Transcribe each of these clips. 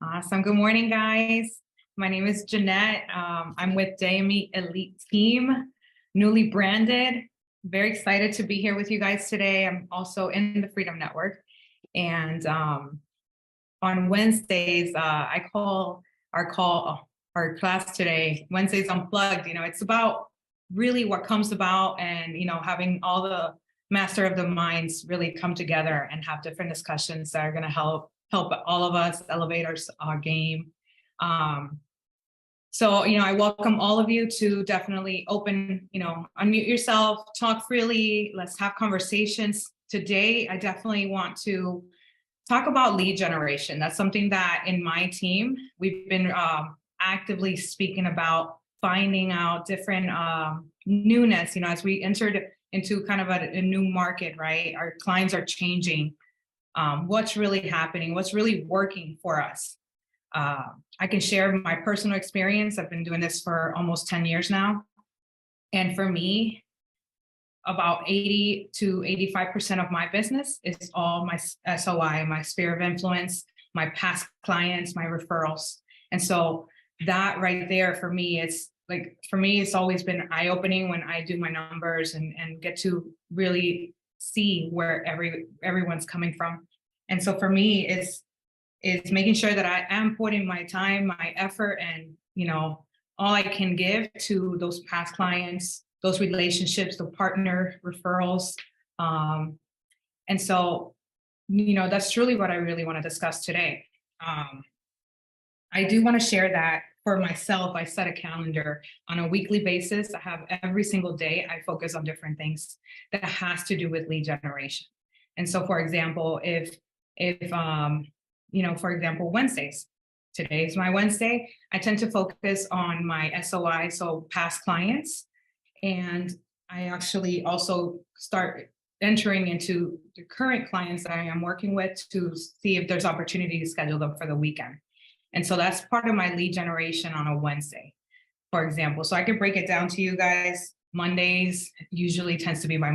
Awesome. Good morning, guys. My name is Jeannette. I'm with Jamie Elite Team, newly branded. Very excited to be here with you guys today. I'm also in the Freedom Network. And on Wednesdays, I call our class today, Wednesdays Unplugged. It's about really what comes about and, having all the master of the minds really come together and have different discussions that are going to help all of us elevate our game. So, I welcome all of you to definitely unmute yourself, talk freely, let's have conversations. Today, I definitely want to talk about lead generation. That's something that in my team, we've been actively speaking about, finding out different newness, as we entered into kind of a new market, right? Our clients are changing. What's really happening, what's really working for us. I can share my personal experience. I've been doing this for almost 10 years now. And for me, about 80 to 85% of my business is all my SOI, my sphere of influence, my past clients, my referrals. And so that right there for me, it's always been eye-opening when I do my numbers and get to really see where everyone's coming from. And so for me is making sure that I am putting my time, my effort, and all I can give to those past clients, those relationships, the partner referrals. And so, that's truly what I really want to discuss today. I do want to share that for myself, I set a calendar on a weekly basis. I have every single day, I focus on different things that has to do with lead generation. And so, for example, if for example, Wednesdays, today is my Wednesday, I tend to focus on my SOI, so past clients. And I actually also start entering into the current clients that I am working with to see if there's opportunity to schedule them for the weekend. And so that's part of my lead generation on a Wednesday, for example. So I could break it down to you guys. Mondays usually tends to be my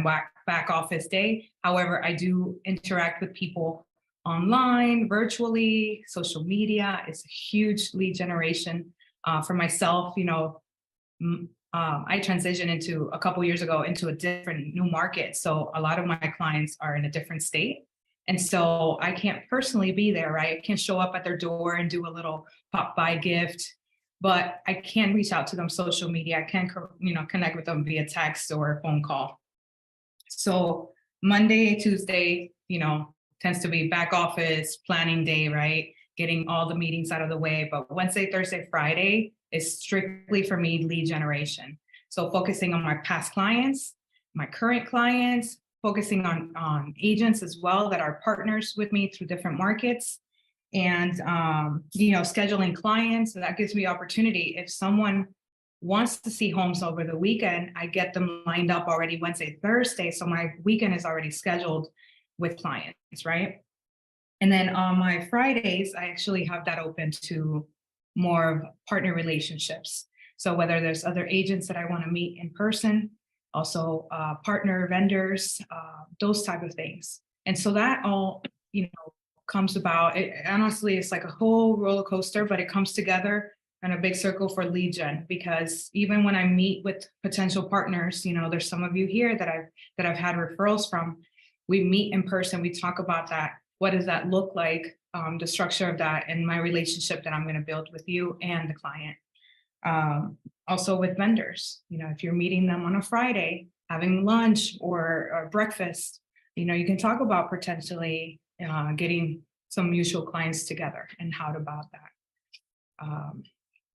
back office day. However, I do interact with people online, virtually, social media. It's a huge lead generation for myself. I transitioned a couple years ago into a different new market. So a lot of my clients are in a different state. And so I can't personally be there, right? I can't show up at their door and do a little pop by gift, but I can reach out to them social media. I can, connect with them via text or phone call. So Monday, Tuesday, tends to be back office planning day, right? Getting all the meetings out of the way. But Wednesday, Thursday, Friday is strictly for me lead generation. So focusing on my past clients, my current clients, focusing on agents as well that are partners with me through different markets, and scheduling clients. So that gives me opportunity. If someone wants to see homes over the weekend, I get them lined up already Wednesday, Thursday. So my weekend is already scheduled with clients, right? And then on my Fridays, I actually have that open to more of partner relationships. So whether there's other agents that I want to meet in person, also partner vendors, those type of things. And so that all, comes about. Honestly, it's like a whole roller coaster, but it comes together in a big circle for lead gen, because even when I meet with potential partners, there's some of you here that I've had referrals from. We meet in person, we talk about that. What does that look like? The structure of that and my relationship that I'm going to build with you and the client. Also with vendors, if you're meeting them on a Friday, having lunch or breakfast, you can talk about potentially getting some mutual clients together and how to about that.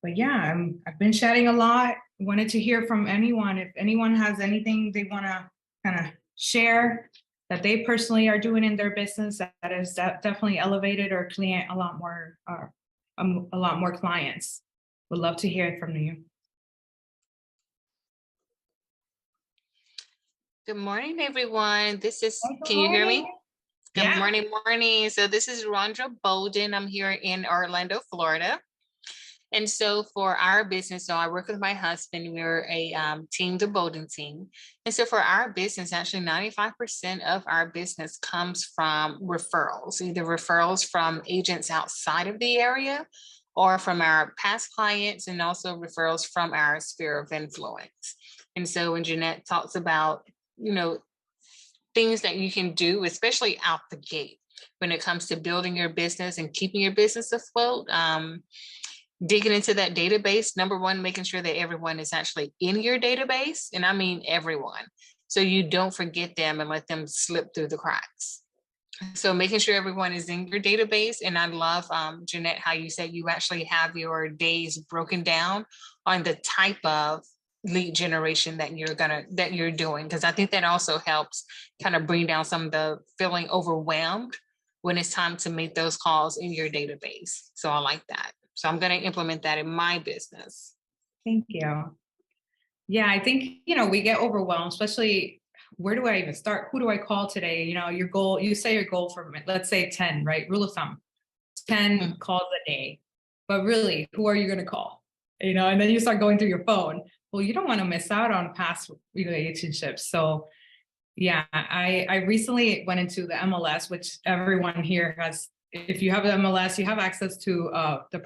But yeah, I've been chatting a lot. Wanted to hear from anyone. If anyone has anything they want to kind of share that they personally are doing in their business that is definitely elevated or client a lot more clients. Would love to hear it from you. Good morning, everyone. Can you hear me? Good morning. So this is Rondra Bolden. I'm here in Orlando, Florida. And so for our business, so I work with my husband. We're a team, the Bolden team. And so for our business, actually 95% of our business comes from referrals, either referrals from agents outside of the area or from our past clients, and also referrals from our sphere of influence. And so when Jeannette talks about, things that you can do, especially out the gate, when it comes to building your business and keeping your business afloat, digging into that database, number one, making sure that everyone is actually in your database. And I mean everyone. So you don't forget them and let them slip through the cracks. So making sure everyone is in your database. And I love, Jeannette, how you said you actually have your days broken down on the type of lead generation that you're doing. Because I think that also helps kind of bring down some of the feeling overwhelmed when it's time to make those calls in your database. So I like that. So I'm going to implement that in my business. Thank you. Yeah, I think, we get overwhelmed, especially where do I even start? Who do I call today? Your goal, you say your goal for, let's say 10, right? Rule of thumb, 10 calls a day. But really, who are you going to call? And then you start going through your phone. Well, you don't want to miss out on past relationships. So yeah, I recently went into the MLS, which everyone here has. If you have an MLS, you have access to the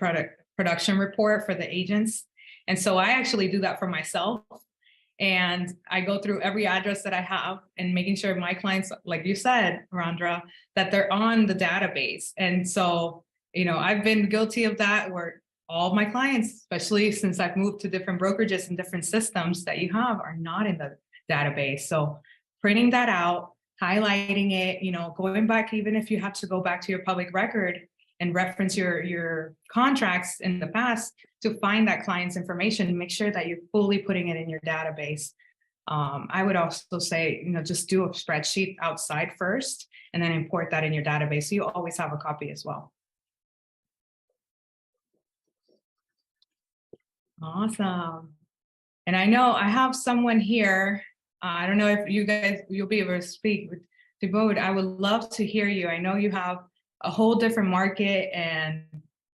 production report for the agents. And so I actually do that for myself. And I go through every address that I have and making sure my clients, like you said, Rondra, that they're on the database. And so, I've been guilty of that where all of my clients, especially since I've moved to different brokerages and different systems that you have, are not in the database. So printing that out, highlighting it, going back, even if you have to go back to your public record and reference your contracts in the past to find that client's information, make sure that you're fully putting it in your database. I would also say, just do a spreadsheet outside first and then import that in your database. So you always have a copy as well. Awesome. And I know I have someone here. I don't know if you'll be able to speak with Thibaut. I would love to hear you. I know you have a whole different market and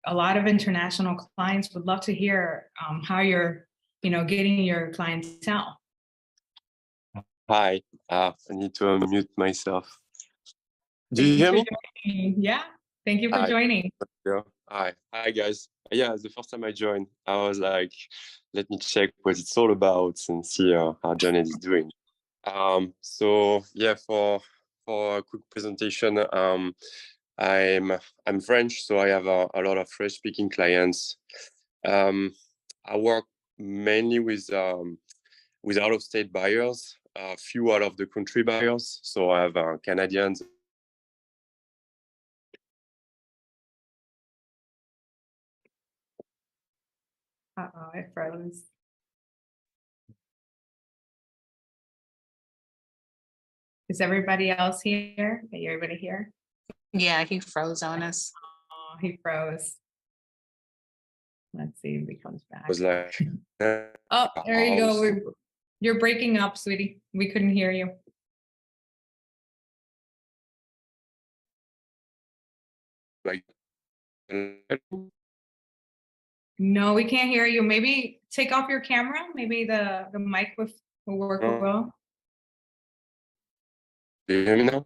a lot of international clients. Would love to hear how you're, getting your clientele. Hi, I need to unmute myself. Do you hear me? Yeah, thank you for joining. Hi, guys. Yeah, the first time I joined, I was like, let me check what it's all about and see how Jeannette is doing. So yeah, for a quick presentation, I'm French, so I have a lot of French-speaking clients. I work mainly with out-of-state buyers, a few out of the country buyers. So I have Canadians. Uh-oh, it froze. Is everybody else here? Are you everybody here? Yeah, he froze on us. Oh, he froze. Let's see if he comes back. I was like, oh, there you go. You're breaking up, sweetie. We couldn't hear you. Like, no, we can't hear you. Maybe take off your camera. Maybe the mic will work well. Do you hear me now?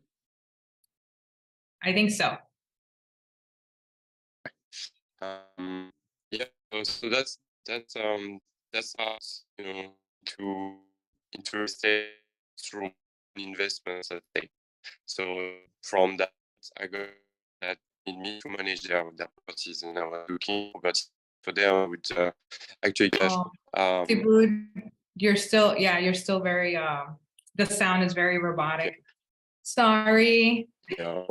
I think so. Yeah. So that's how to interest through investments. I think. So from that, I got that in me to manage their properties, and I was looking for them with actually cash. You're still very the sound is very robotic. Okay. Sorry. Yeah.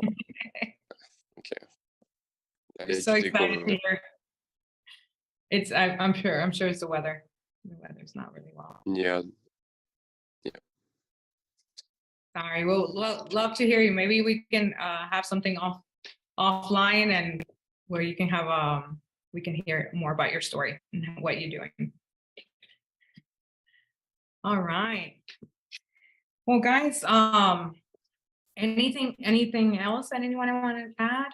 Okay. I'm so excited to hear. I'm sure it's the weather. The weather's not really well. Yeah. Sorry, we'll love to hear you. Maybe we can have something offline and where you can have we can hear more about your story and what you're doing. All right. Well, guys, anything else that anyone want to add?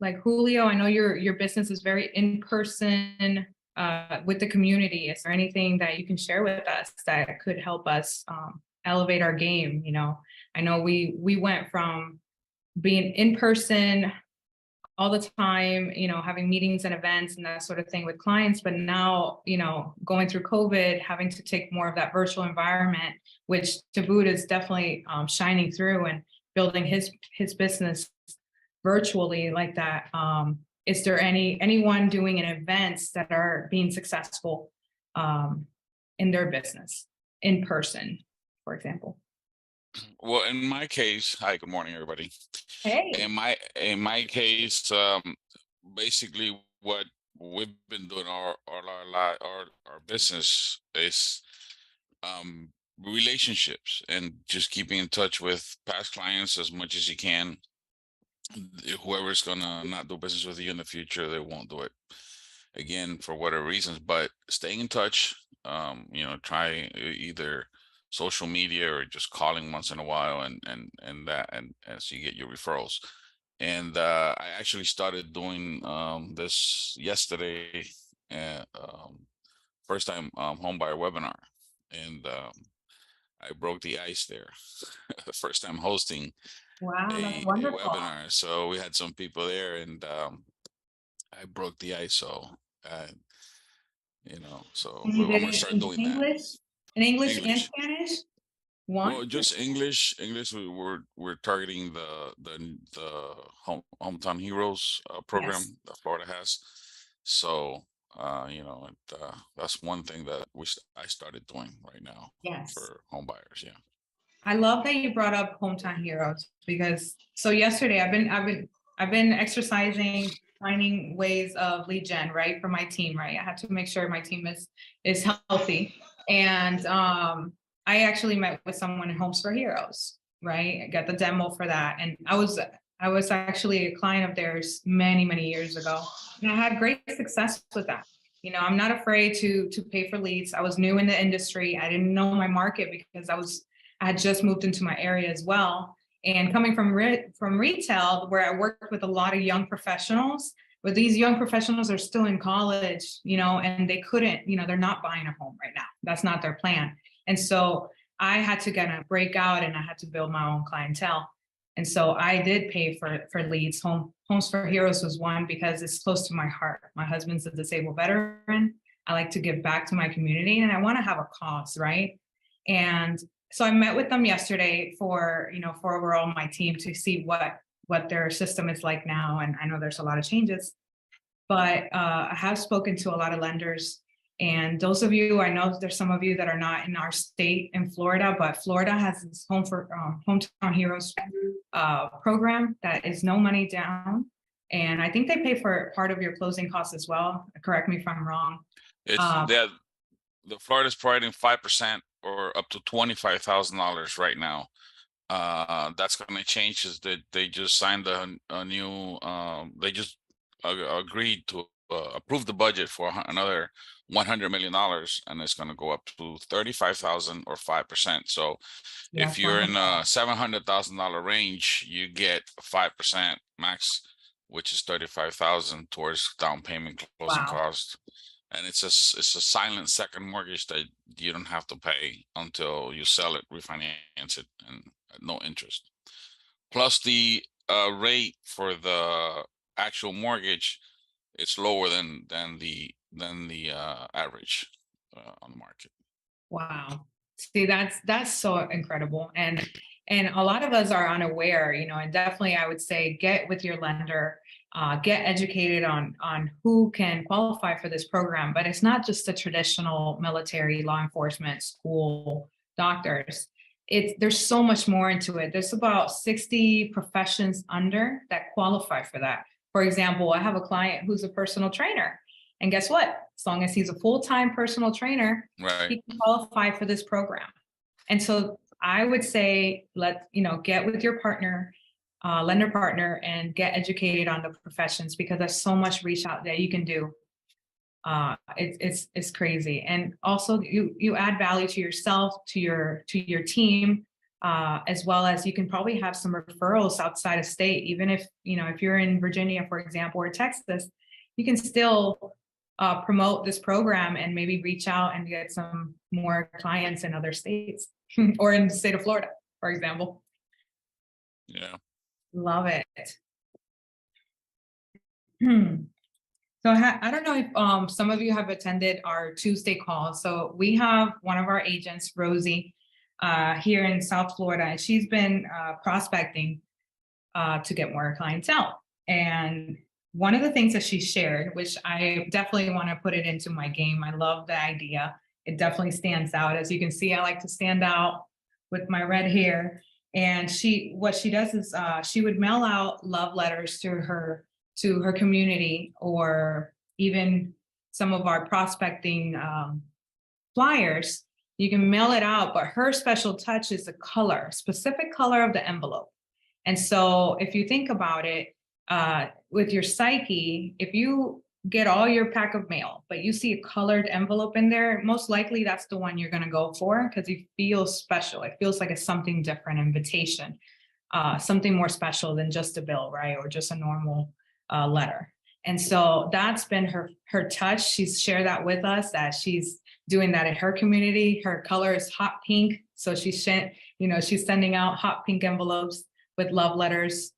like Julio, I know your business is very in person with the community. Is there anything that you can share with us that could help us elevate our game? You know, I know we went from being in person all the time, you know, having meetings and events and that sort of thing with clients. But now, you know, going through COVID, having to take more of that virtual environment, which to boot is definitely shining through and building his business virtually like that. Is there anyone doing an events that are being successful in their business in person, for example? Well, in my case, hi, good morning, everybody. Hey. In my case, basically what we've been doing our business is relationships and just keeping in touch with past clients as much as you can. Whoever's gonna not do business with you in the future, they won't do it again for whatever reasons. But staying in touch, try either social media or just calling once in a while, and as you get your referrals. And I actually started doing this yesterday, first time home buyer webinar, and I broke the ice there. First time hosting Wow, that's a wonderful. webinar. So we had some people there, and I broke the ice. So, uh, And you I'm did gonna it start in doing that. English? In English and English. Spanish? One? Well, just English. English. We're targeting the hometown heroes program Yes. that Florida has. So, that's one thing that I started doing right now Yes. for home buyers. Yeah. I love that you brought up hometown heroes because so yesterday I've been exercising, finding ways of lead gen, right, for my team, right? I have to make sure my team is healthy. And I actually met with someone in Homes for Heroes, right? I got the demo for that. And I was actually a client of theirs many, many years ago. And I had great success with that. You know, I'm not afraid to pay for leads. I was new in the industry. I didn't know my market because I had just moved into my area as well. And coming from retail, where I worked with a lot of young professionals, but these young professionals are still in college, you know, and they couldn't, you know, they're not buying a home right now. That's not their plan. And so I had to kind of break out and I had to build my own clientele. And so I did pay for leads. Homes for Heroes was one because it's close to my heart. My husband's a disabled veteran. I like to give back to my community and I want to have a cause, right? And so I met with them yesterday for overall my team to see what their system is like now. And I know there's a lot of changes, but I have spoken to a lot of lenders. And those of you, I know there's some of you that are not in our state in Florida, but Florida has this Hometown Heroes program that is no money down. And I think they pay for part of your closing costs as well. Correct me if I'm wrong. It's the Florida's providing 5% or up to $25,000 right now. That's going to change is that they just signed a new they just agreed to approve the budget for another $100 million, and it's going to go up to 35,000 or 5%. So if you're in a $700,000 range, you get 5% max, which is 35,000 towards down payment, closing cost. And it's a silent second mortgage that you don't have to pay until you sell it, refinance it, and at no interest. Plus the rate for the actual mortgage, it's lower than the average on the market. Wow. See, that's so incredible. And a lot of us are unaware, you know, and definitely I would say get with your lender, get educated on who can qualify for this program. But it's not just the traditional military, law enforcement, school, doctors. There's so much more into it. There's about 60 professions under that qualify for that. For example, I have a client who's a personal trainer. And guess what? As long as he's a full-time personal trainer, right, he can qualify for this program. And so I would say, get with your partner, lender partner, and get educated on the professions because there's so much reach out that you can do. It's crazy. And also you add value to yourself, to your team, as well as you can probably have some referrals outside of state. Even if, if you're in Virginia, for example, or Texas, you can still promote this program and maybe reach out and get some more clients in other states or in the state of Florida, for example. Yeah. Love it. So I don't know if some of you have attended our Tuesday call. So we have one of our agents, Rosie, here in South Florida, and she's been prospecting to get more clientele. And one of the things that she shared, which I definitely want to put it into my game. I love the idea. It definitely stands out. As you can see, I like to stand out with my red hair. And what she does is she would mail out love letters to her community, or even some of our prospecting flyers. You can mail it out, but her special touch is the specific color of the envelope. And so if you think about it, with your psyche, if you get all your pack of mail, but you see a colored envelope in there, most likely that's the one you're going to go for, because you feel special. It feels like it's something different, invitation, something more special than just a bill, right? Or just a normal letter. And so that's been her touch. She's shared that with us, that she's doing that in her community. Her color is hot pink. So she's sending out hot pink envelopes with love letters,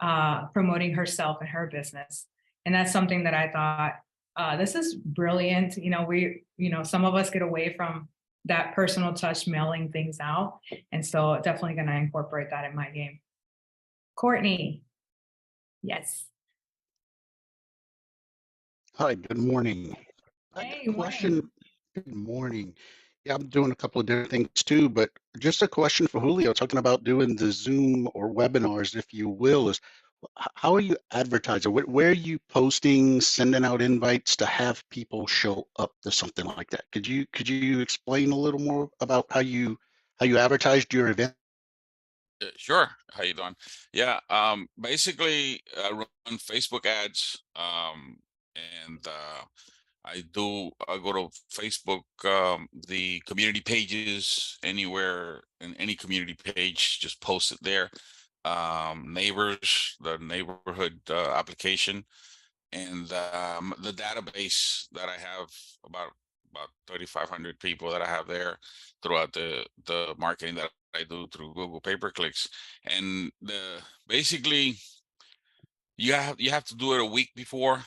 promoting herself and her business. And that's something that I thought, this is brilliant. Some of us get away from that personal touch, mailing things out. And so definitely going to incorporate that in my game. Courtney. Yes. Hi, good morning. Hey, question. Good morning. Yeah, I'm doing a couple of different things too, but just a question for Julio, talking about doing the Zoom or webinars, if you will, is how are you advertising? Where are you posting, sending out invites to have people show up to something like that? Could you explain a little more about how you advertised your event? Sure. How you doing? Yeah. Basically, run Facebook ads. And I go to Facebook, the community pages, anywhere in any community page, just post it there. Neighbors, the neighborhood application, and the database that I have, about 3,500 people that I have there throughout the marketing that I do through Google pay-per-clicks. And basically you have to do it a week before.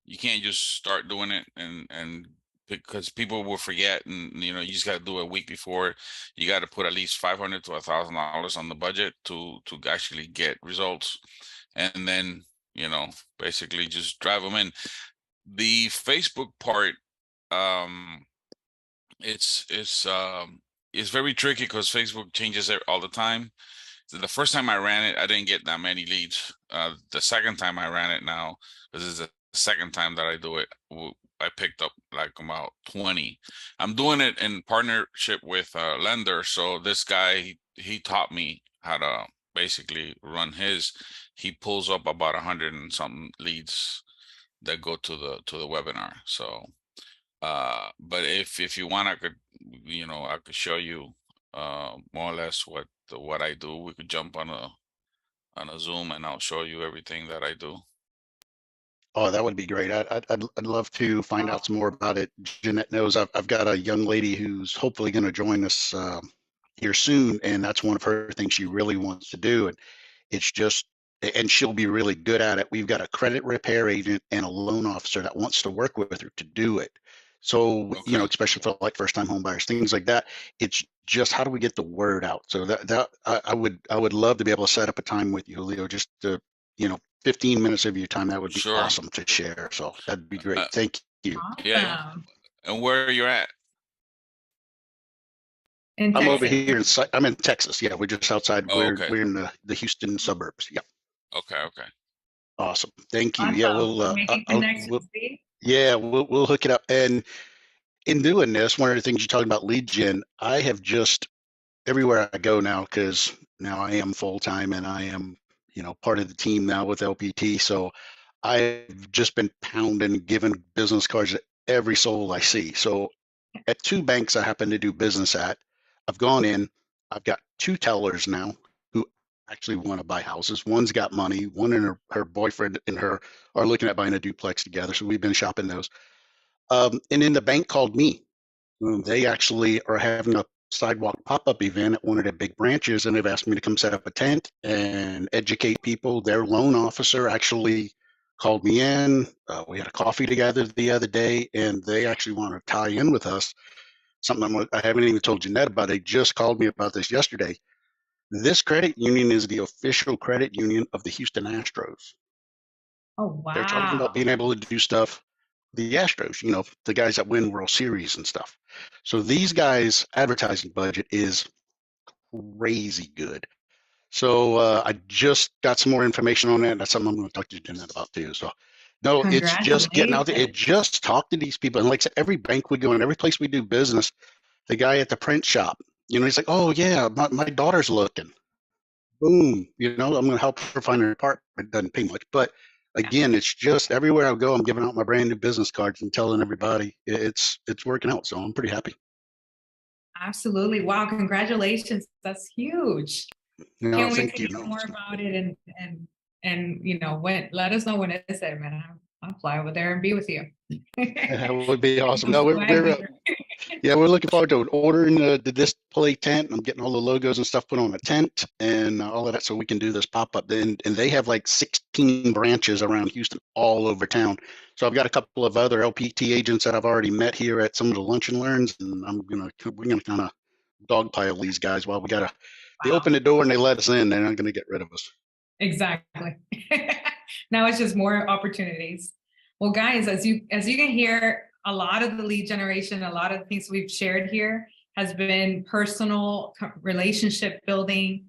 You can't just start doing it and because people will forget, and you just got to do it a week before. You got to put at least $500 to $1,000 on the budget to actually get results, and then basically just drive them in. The Facebook part, it's very tricky because Facebook changes it all the time. So the first time I ran it, I didn't get that many leads. The second time I ran it now, because it's the second time that I do it, I picked up like about 20. I'm doing it in partnership with a lender. So this guy, he taught me how to basically run his. He pulls up about 100 and something leads that go to the webinar. So but if you want, I could show you more or less what I do. We could jump on a Zoom and I'll show you everything that I do. Oh, that would be great. I'd love to find out some more about it. Jeanette knows I've got a young lady who's hopefully going to join us here soon, and that's one of her things she really wants to do. And it's just, and she'll be really good at it. We've got a credit repair agent and a loan officer that wants to work with her to do it. So, Okay. especially for like first-time home buyers, things like that. It's just, how do we get the word out? So that I would love to be able to set up a time with you, Julio, just to, 15 minutes of your time. That would be Sure. awesome to share. So that'd be great. Thank you. Yeah. And where you're at? In I'm Texas. over here I'm in Texas. Yeah, we're just outside. Oh, okay. We're in the Houston suburbs. Yeah. Okay. Awesome. Thank you. Awesome. Yeah, we'll Making connections, see? yeah, we'll hook it up. And in doing this, one of the things you're talking about, lead gen, I have just, everywhere I go now, because now I am full-time and I am, part of the team now with LPT. So I've just been pounding, giving business cards to every soul I see. So at 2 banks I happen to do business at, I've gone in, I've got two tellers now who actually want to buy houses. One's got money. One and her boyfriend and her are looking at buying a duplex together. So we've been shopping those. And then the bank called me. They actually are having a sidewalk pop-up event at one of their big branches, and they've asked me to come set up a tent and educate people. Their loan officer actually called me in. We had a coffee together the other day, and they actually want to tie in with us. Something I haven't even told Jeannette about. They just called me about this yesterday. This credit union is the official credit union of the Houston Astros. Oh, They're talking about wow. being able to do stuff. The Astros, you know, the guys that win World Series and stuff. So these guys' advertising budget is crazy good. So I just got some more information on that. That's something I'm going to talk to Jeanette about too. So no, it's just getting out there. It Congratulations. just talk to these people. And like I said, every bank we go in, every place we do business, the guy at the print shop, you know, he's like, oh yeah, my daughter's looking. Boom, you know, I'm going to help her find an apartment. It doesn't pay much, but Yeah, again, it's just everywhere I go, I'm giving out my brand new business cards and telling everybody it's working out. So I'm pretty happy. absolutely. Wow, congratulations. That's huge. No, Can't wait thank to you. hear No, more about it and you know, when let us know when it's there, man. I'll fly over there and be with you. that would be Get awesome. some No, swag we're gear. yeah, we're looking forward to it. Ordering the display tent. I'm getting all the logos and stuff put on a tent and all of that so we can do this pop up. And they have like 16 branches around Houston, all over town. So I've got a couple of other LPT agents that I've already met here at some of the lunch and learns, and we're gonna kind of dogpile these guys while they Wow. open the door and they let us in. They're not gonna get rid of us. Exactly. Now it's just more opportunities. Well, guys, as you can hear, a lot of the lead generation, a lot of the things we've shared here has been personal relationship building.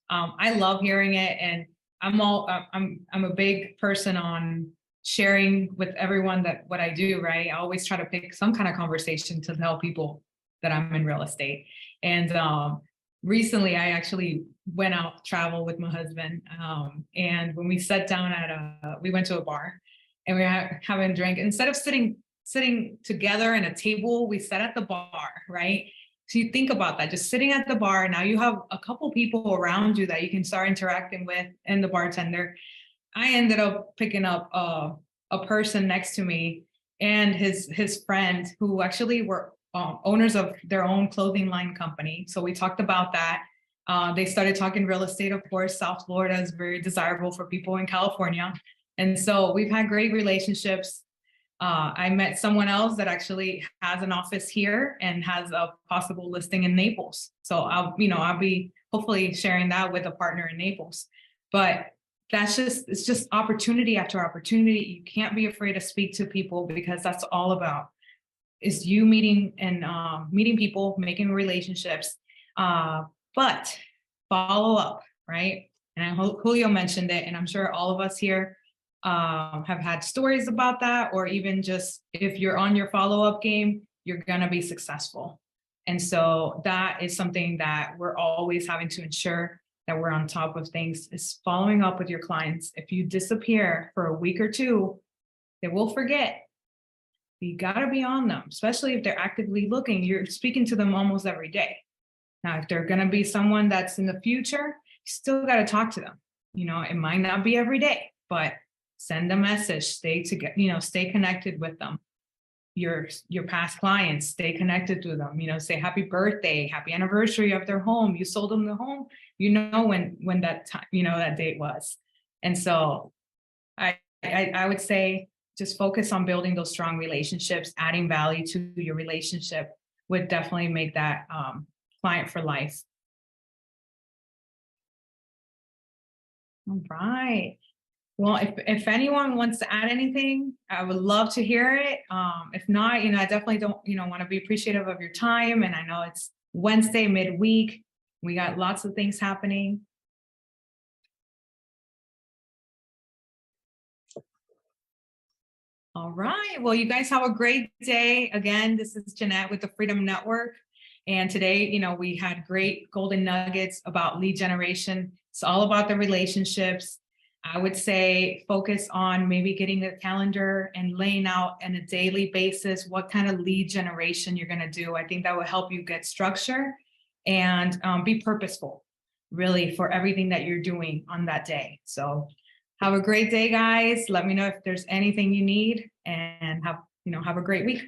I love hearing it, and I'm a big person on sharing with everyone that what I do. Right, I always try to pick some kind of conversation to tell people that I'm in real estate. And recently, I actually went out travel with my husband, and when we sat down we went to a bar, and we were having a drink. Instead of sitting together at a table, we sat at the bar, right? So you think about that, just sitting at the bar. Now you have a couple people around you that you can start interacting with, and the bartender. I ended up picking up a person next to me and his friend who actually were owners of their own clothing line company. So we talked about that. They started talking real estate. Of course, South Florida is very desirable for people in California. And so we've had great relationships. I met someone else that actually has an office here and has a possible listing in Naples. So I'll be hopefully sharing that with a partner in Naples. But it's just opportunity after opportunity. You can't be afraid to speak to people, because that's all about is you meeting people, making relationships, but follow up, right? And I hope Julio mentioned it, and I'm sure all of us here have had stories about that, or even just if you're on your follow-up game, you're gonna be successful. And so that is something that we're always having to ensure that we're on top of things, is following up with your clients. If you disappear for a week or two, they will forget. You got to be on them, especially if they're actively looking. You're speaking to them almost every day. Now, if they're going to be someone that's in the future, you still got to talk to them. You know, it might not be every day, but send a message, stay connected with them. Your past clients, stay connected to them, say happy birthday, happy anniversary of their home. You sold them the home, when that time, that date was. And so I would say just focus on building those strong relationships. Adding value to your relationship would definitely make that client for life. All right. Well, if anyone wants to add anything, I would love to hear it. If not, I definitely don't, want to be appreciative of your time. And I know it's Wednesday midweek. We got lots of things happening. All right. Well, you guys have a great day. Again, this is Jeannette with the Freedom Network. And today, we had great golden nuggets about lead generation. It's all about the relationships. I would say focus on maybe getting a calendar and laying out on a daily basis what kind of lead generation you're going to do. I think that will help you get structure and be purposeful, really, for everything that you're doing on that day. So have a great day, guys. Let me know if there's anything you need, and have a great week.